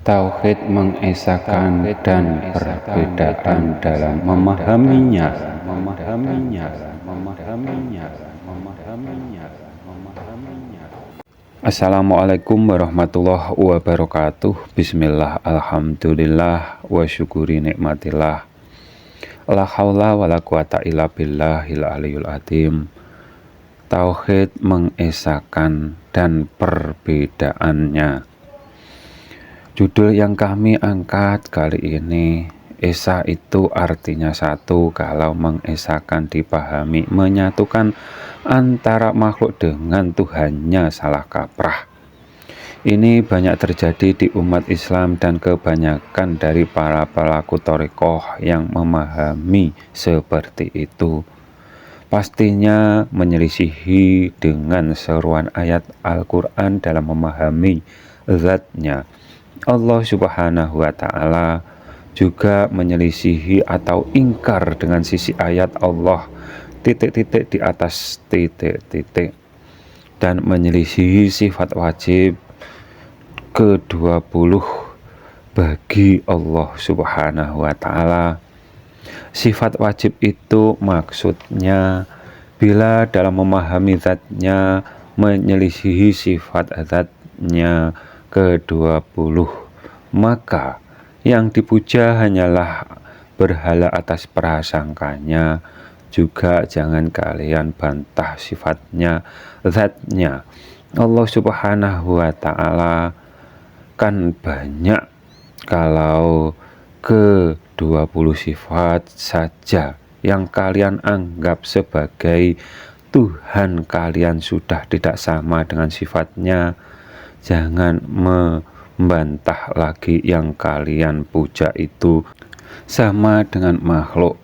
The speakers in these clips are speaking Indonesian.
Tauhid mengesahkan dan perbedaan dalam memahaminya. Assalamualaikum warahmatullahi wabarakatuh. Bismillah, alhamdulillah, wa syukuri nikmatillah. La haula wala quwata illa billahil aliyul azim. Tauhid mengesahkan dan perbedaannya. Judul yang kami angkat kali ini, esa itu artinya satu. Kalau mengesahkan dipahami menyatukan antara makhluk dengan Tuhannya, salah kaprah. Ini banyak terjadi di umat Islam dan kebanyakan dari para pelaku thariqah yang memahami seperti itu. Pastinya menyelisihi dengan seruan ayat Al-Quran dalam memahami zatnya. Allah Subhanahu wa Ta'ala juga menyelisihi atau ingkar dengan sisi ayat Allah titik-titik di atas titik-titik, dan menyelisihi sifat wajib ke-20 bagi Allah Subhanahu wa Ta'ala. Sifat wajib itu maksudnya bila dalam memahami zatnya menyelisihi sifat zatnya ke-20, maka yang dipuja hanyalah berhala atas prasangkanya. Juga jangan kalian bantah sifatnya, zatnya. Allah Subhanahu wa Ta'ala kan banyak, kalau ke-20 sifat saja yang kalian anggap sebagai Tuhan kalian sudah tidak sama dengan sifatnya. Jangan membantah lagi yang kalian puja itu sama dengan makhluk,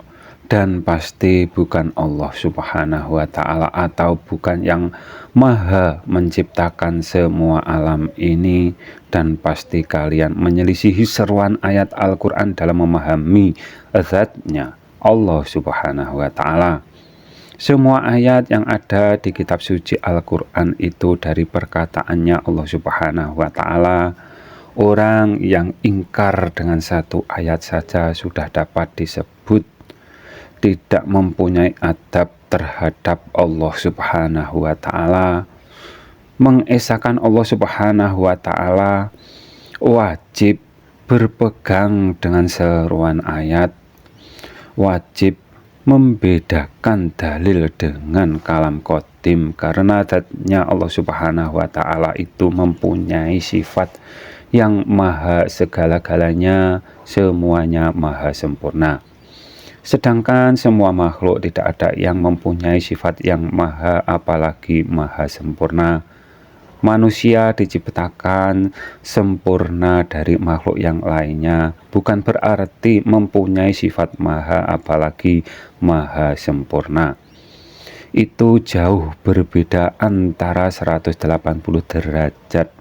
dan pasti bukan Allah Subhanahu wa Ta'ala atau bukan yang maha menciptakan semua alam ini. Dan pasti kalian menyelisihi seruan ayat Al-Quran dalam memahami zatnya Allah Subhanahu wa Ta'ala. Semua ayat yang ada di kitab suci Al-Quran itu dari perkataannya Allah Subhanahu wa Ta'ala. Orang yang ingkar dengan satu ayat saja sudah dapat disebut tidak mempunyai adab terhadap Allah Subhanahu wa Ta'ala. Mengesahkan Allah Subhanahu wa Ta'ala wajib berpegang dengan seruan ayat, wajib membedakan dalil dengan kalam qadim, karena zatnya Allah Subhanahu wa Ta'ala itu mempunyai sifat yang maha segala-galanya, semuanya maha sempurna. Sedangkan semua makhluk tidak ada yang mempunyai sifat yang maha, apalagi maha sempurna. Manusia diciptakan sempurna dari makhluk yang lainnya, bukan berarti mempunyai sifat maha apalagi maha sempurna. Itu jauh berbeda antara 180 derajat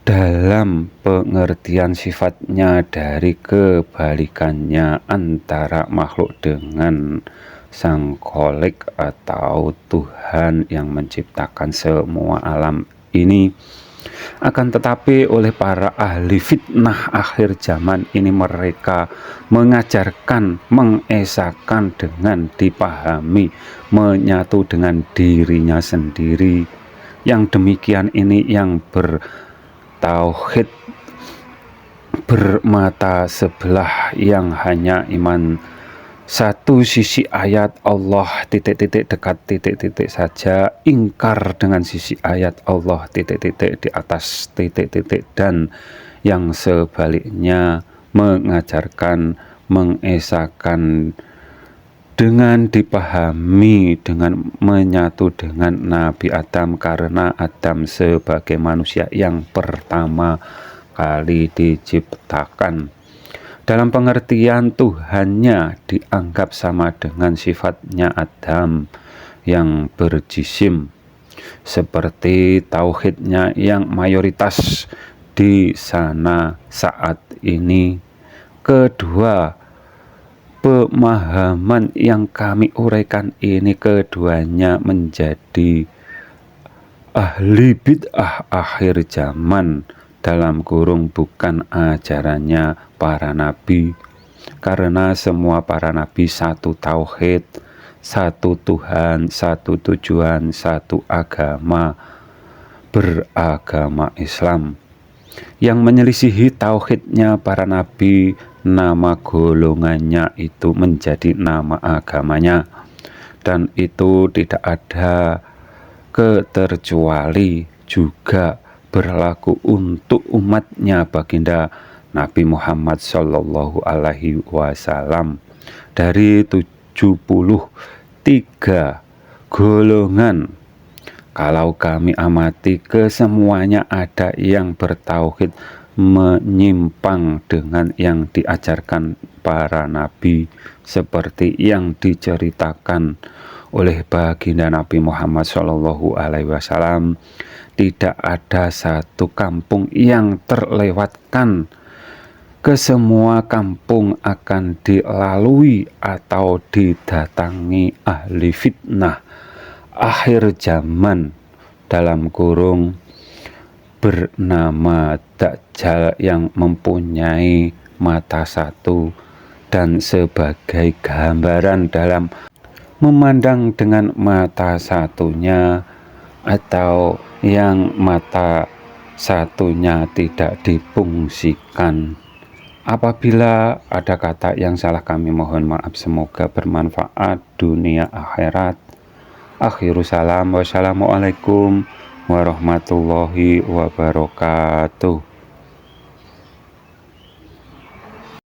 dalam pengertian sifatnya dari kebalikannya antara makhluk dengan Sang Kholik atau Tuhan yang menciptakan semua alam ini. Akan tetapi oleh para ahli fitnah akhir zaman ini, mereka mengajarkan mengesahkan dengan dipahami menyatu dengan dirinya sendiri. Yang demikian ini yang bertauhid bermata sebelah, yang hanya iman satu sisi ayat Allah titik-titik dekat titik-titik saja, ingkar dengan sisi ayat Allah titik-titik di atas titik-titik, dan yang sebaliknya mengajarkan mengesahkan dengan dipahami dengan menyatu dengan Nabi Adam, karena Adam sebagai manusia yang pertama kali diciptakan. Dalam pengertian Tuhannya dianggap sama dengan sifatnya Adam yang berjisim, seperti tauhidnya yang mayoritas di sana saat ini. Kedua, pemahaman yang kami uraikan ini keduanya menjadi ahli bid'ah akhir zaman dalam kurung bukan ajarannya para nabi, karena semua para nabi satu tauhid, satu Tuhan, satu tujuan, satu agama, beragama Islam. Yang menyelisihi tauhidnya para nabi, nama golongannya itu menjadi nama agamanya, dan itu tidak ada keterkecuali juga berlaku untuk umatnya baginda Nabi Muhammad Shallallahu Alaihi Wasallam. Dari 73 golongan, kalau kami amati, kesemuanya ada yang bertauhid menyimpang dengan yang diajarkan para nabi, seperti yang diceritakan oleh baginda Nabi Muhammad Shallallahu Alaihi Wasallam. Tidak ada satu kampung yang terlewatkan. Kesemua kampung akan dilalui atau didatangi ahli fitnah akhir zaman, dalam kurung bernama Dajjal, yang mempunyai mata satu, dan sebagai gambaran dalam memandang dengan mata satunya, atau yang mata satunya tidak difungsikan. Apabila ada kata yang salah, kami mohon maaf. Semoga bermanfaat dunia akhirat. Akhiru salam, wassalamualaikum warahmatullahi wabarakatuh.